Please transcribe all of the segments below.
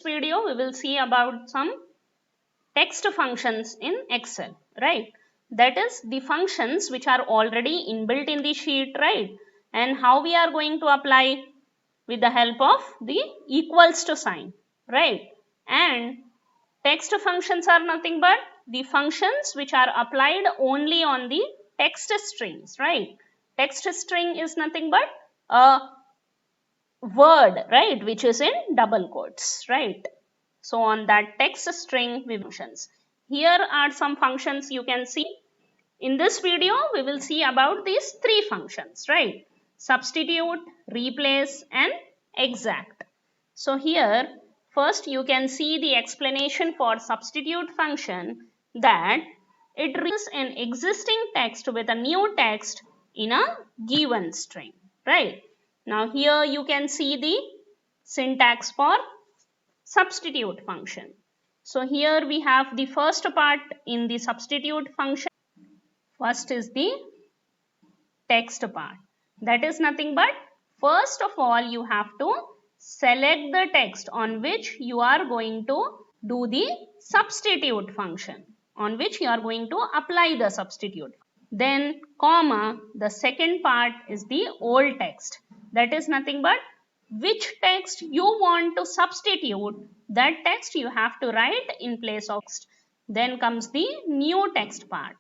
Video we will see about some text functions in Excel, right? That is the functions which are already inbuilt in the sheet, right? And how we are going to apply with the help of the equals to sign, right? And text functions are nothing but the functions which are applied only on the text strings, right? Text string is nothing but a word, right, which is in double quotes, right? So on that text string we functions. Here are some functions you can see. In this video we will see about these three functions, right? Substitute, replace and exact. So here first you can see the explanation for substitute function, that it replaces an existing text with a new text in a given string, right? Now here you can see the syntax for substitute function. So here we have the first part in the substitute function. First is the text part. That is nothing but first of all you have to select the text on which you are going to do the substitute function, on which you are going to apply the substitute. Then comma, the second part is the old text. That is nothing but which text you want to substitute, that text you have to write in place of text. Then comes the new text part.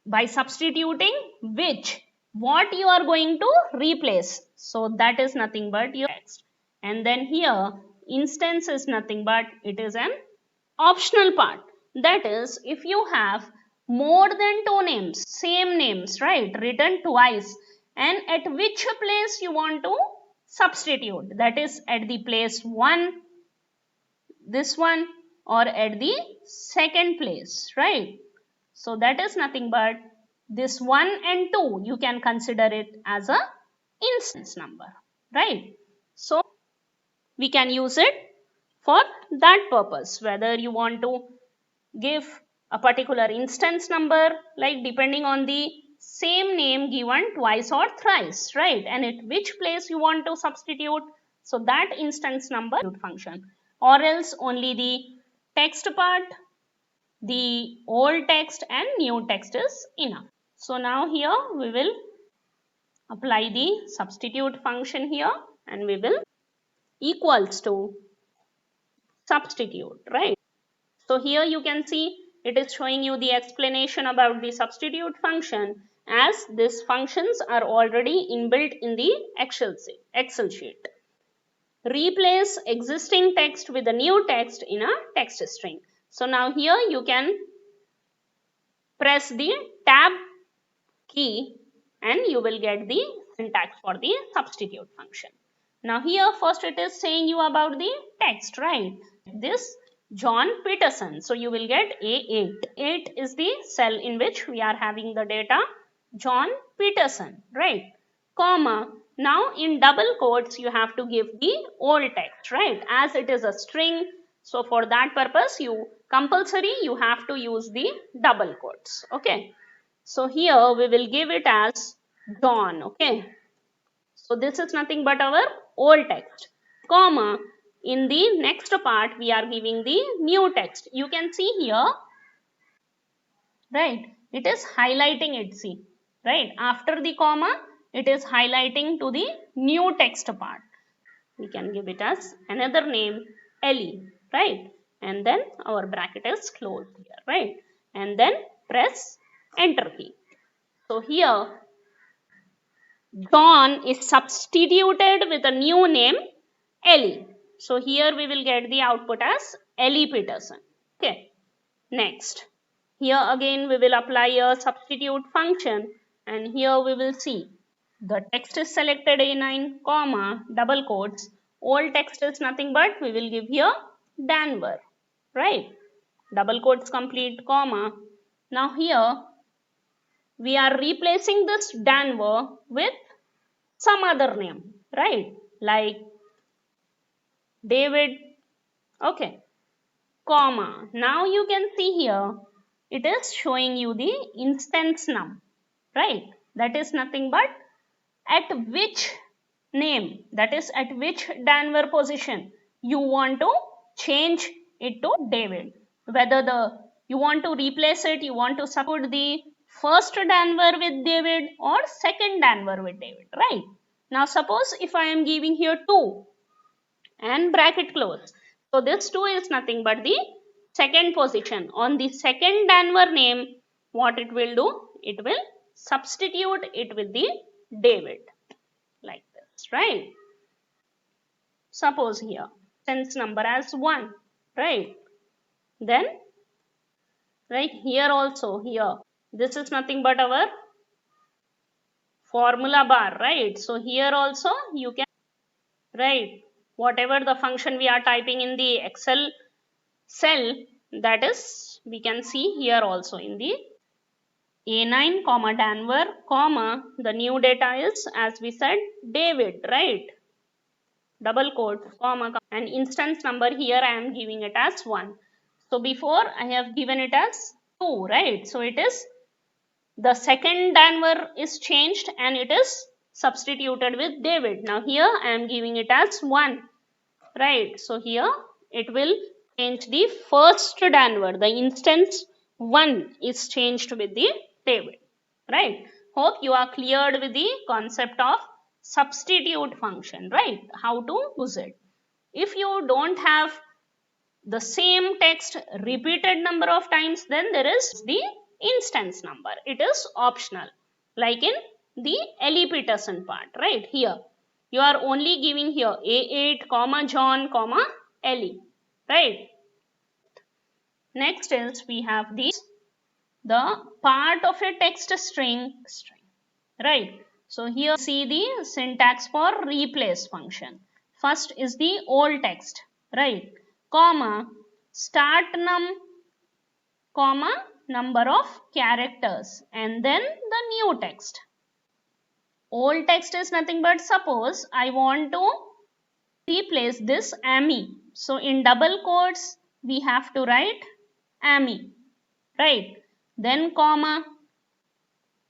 By substituting which, what you are going to replace. So that is nothing but your text. And then here instance is nothing but it is an optional part. That is, if you have more than two names, same names, right, written twice, and at which place you want to substitute, that is at the place 1, this one, or at the second place, right? So that is nothing but this 1 and 2 you can consider it as a instance number, right? So we can use it for that purpose, whether you want to give a particular instance number, like depending on the same name given twice or thrice, right? And at which place you want to substitute, so that instance number function, or else only the text part, the old text and new text is enough. So now here we will apply the substitute function here, and we will equals to substitute, right? So here you can see it is showing you the explanation about the substitute function, as these functions are already inbuilt in the Excel sheet. Replace existing text with a new text in a text string. So now here you can press the tab key and you will get the syntax for the substitute function. Now here first it is saying you about the text, right? This John Peterson. So you will get A8. 8 is the cell in which we are having the data John Peterson, right? Comma. Now in double quotes you have to give the old text, right? As it is a string, so for that purpose you have to use the double quotes, okay? So here we will give it as John, okay? So this is nothing but our old text, comma. In the next part we are giving the new text. You can see here, right, it is highlighting it, see, right, after the comma it is highlighting to the new text part. We can give it as another name, Ellie, right? And then our bracket is closed here, right? And then press enter key. So here John is substituted with a new name, Ellie. So here we will get the output as Ellie Peterson, okay? Next, here again we will apply a substitute function, and here we will see the text is selected A9, comma, double quotes. Old text is nothing but we will give here Danver, right? Double quotes complete, comma. Now here we are replacing this Danver with some other name, right? Like David, okay, comma. Now you can see here it is showing you the instance num, right? That is nothing but at which name, that is at which Danver position you want to change it to David. Whether you want to replace it, you want to substitute the first Danver with David or second Danver with David, right? Now suppose if I am giving here 2 and bracket close. So this 2 is nothing but the second position. On the second Danver name, what it will do? It will substitute it with the David, like this, right? Suppose here, sense number as 1, right? Then, right here also, here, this is nothing but our formula bar, right? So here also you can, right, whatever the function we are typing in the Excel cell, that is we can see here also in the A9 comma Danver comma the new data is, as we said, David, right? Double quote comma and instance number here I am giving it as 1. So before I have given it as 2, right? So it is the second Danver is changed and it is substituted with David. Now here I am giving it as 1, right? So here it will change the first Danver. The instance 1 is changed with the David, right? Hope you are cleared with the concept of substitute function, right? How to use it. If you don't have the same text repeated number of times, then there is the instance number. It is optional, like in the Ellie Peterson part, right? Here you are only giving here A8 comma John comma Ellie, right? Next is we have the part of a text string, right? So here see the syntax for replace function. First is the old text, right? Comma start num comma number of characters and then the new text. Old text is nothing but, suppose I want to replace this Amy. So in double quotes we have to write Amy, right? Then comma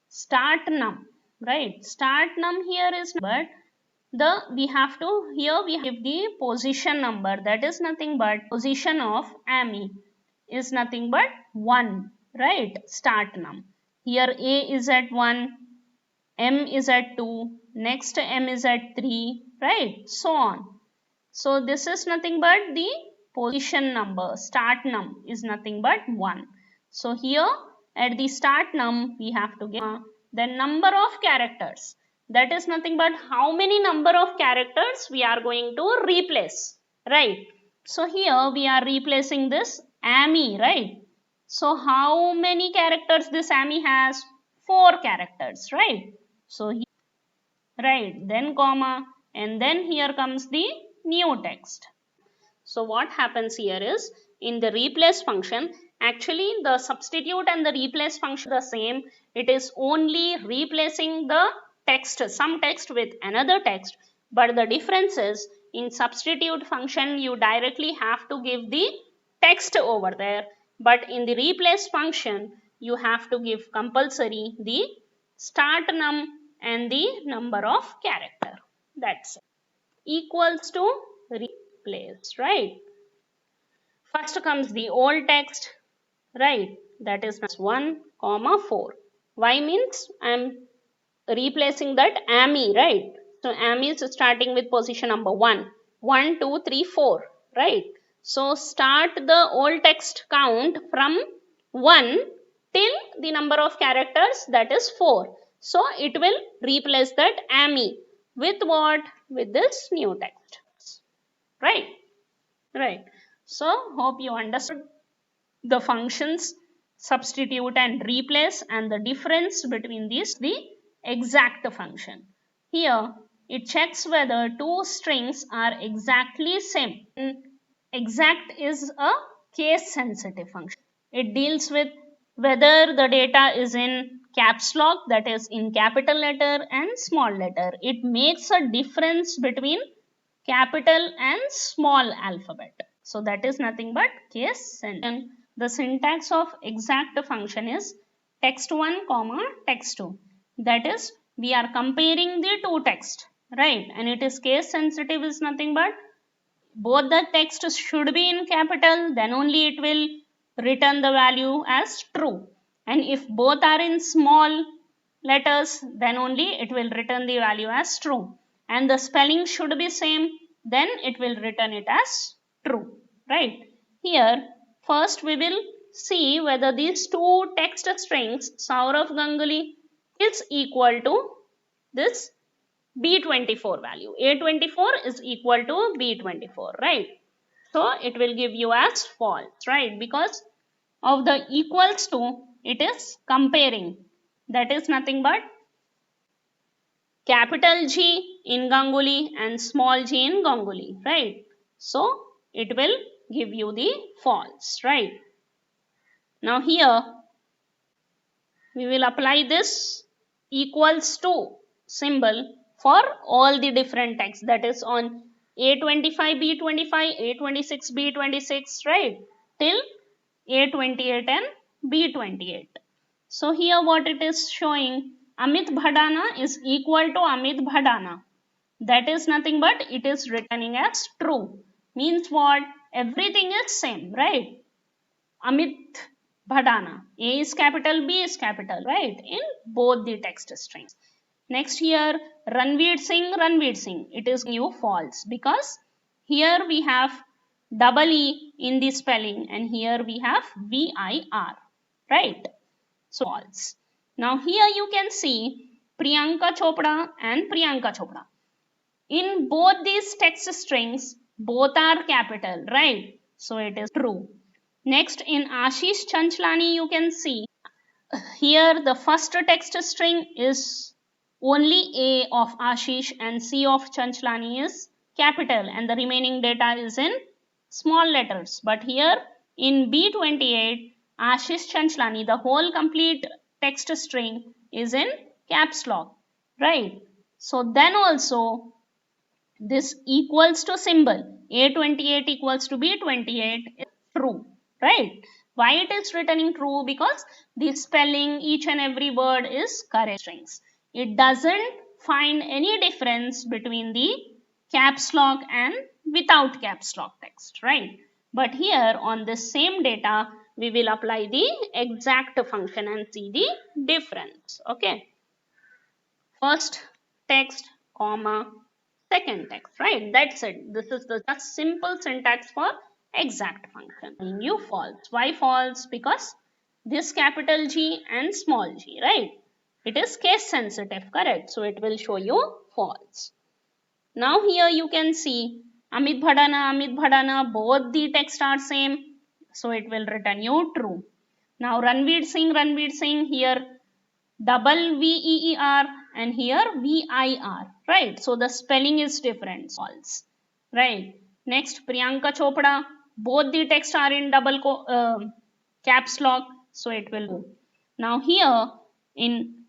start num, right? Start num here is, but we have to, here we have the position number, that is nothing but position of Amy is nothing but 1, right? Start num. Here A is at 1, M is at 2, next M is at 3, right? So on. So this is nothing but the position number. Start num is nothing but 1. So here at the start num we have to get the number of characters. That is nothing but how many number of characters we are going to replace, right? So here we are replacing this Amy, right? So how many characters this Amy has? 4 characters, right? So right, then comma, and then here comes the new text. So what happens here is, in the replace function, actually the substitute and the replace function are the same. It is only replacing the text, some text with another text, but the difference is in substitute function you directly have to give the text over there, but in the replace function you have to give compulsory the start num and the number of character. That's it. Equals to replace, right? First comes the old text, right? That is 1 comma 4. Why means I am replacing that Amy, right? So Amy is starting with position number 1, 1 2 3 4, right? So start the old text count from 1 till the number of characters, that is 4. So it will replace that Amy with what? With this new text, right? Right. So hope you understood the functions substitute and replace and the difference between these, the exact function. Here it checks whether two strings are exactly same. Exact is a case sensitive function. It deals with whether the data is in caps lock, that is in capital letter and small letter. It makes a difference between capital and small alphabet. So that is nothing but case sensitive. The syntax of exact function is text1 comma text2. That is, we are comparing the two text, right? And it is case sensitive is nothing but both the text should be in capital, then only it will return the value as true. And if both are in small letters, then only it will return the value as true. And the spelling should be same, then it will return it as true, right? Here, first we will see whether these two text strings, Saurav Ganguly, is equal to this B24 value. A24 is equal to B24, right? So it will give you as false, right? Because of the equals to, it is comparing. That is nothing but capital G in Ganguly and small g in Ganguly, right? So it will give you the false, right? Now here we will apply this equals to symbol for all the different texts, that is on A25, B25, A26, B26, right, till A28 and B28. So here what it is showing, Amit Bhadana is equal to Amit Bhadana. That is nothing but it is returning as true. Means what? Everything is same, right? Amit Bhadana. A is capital, B is capital, right? In both the text strings. Next here, Ranveer Singh. It is new false because here we have double E in the spelling and here we have VIR, right? So false. Now here you can see Priyanka Chopra and Priyanka Chopra. In both these text strings, both are capital, right? So it is true. Next, in Ashish Chanchlani, you can see here the first text string is only A of Ashish and C of Chanchlani is capital and the remaining data is in small letters. But here in B28, Ashish Chanchlani, the whole complete text string is in caps lock, right? So then also this equals to symbol A28 equals to B28 is true, right? Why it is returning true? Because the spelling, each and every word is correct strings. It doesn't find any difference between the caps lock and without caps lock text, right? But here on this same data, we will apply the exact function and see the difference, okay? First text, comma, second text, right? That's it. This is the just simple syntax for exact function. You false. Why false? Because this capital G and small g, right? It is case sensitive, correct? So it will show you false. Now here you can see Amit Bhadana, both the text are same. So it will return you true. Now Ranveer Singh, here double VEER and here VIR, right? So the spelling is different, false, right? Next, Priyanka Chopra, both the text are in double caps lock, so it will do. Now here in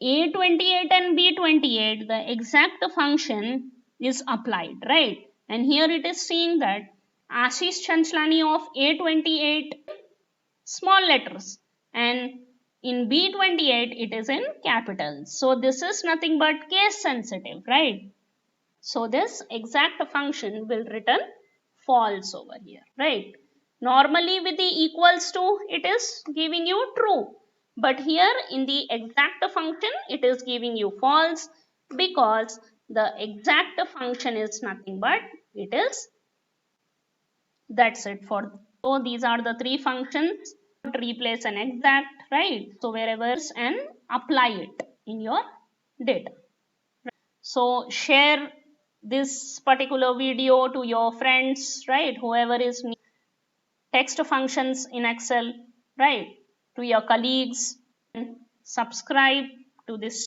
A28 and B28, the exact function is applied, right? And here it is saying that Ashish Chanchlani of A28 small letters and in B28 it is in capitals. So this is nothing but case sensitive, right? So this exact function will return false over here, right? Normally with the equals to it is giving you true, but here in the exact function it is giving you false because the exact function is nothing but it is, that's it for. So these are the three functions to replace an exact, right? So wherever and apply it in your data. So share this particular video to your friends, right? Whoever is text functions in Excel, right? To your colleagues, and subscribe to this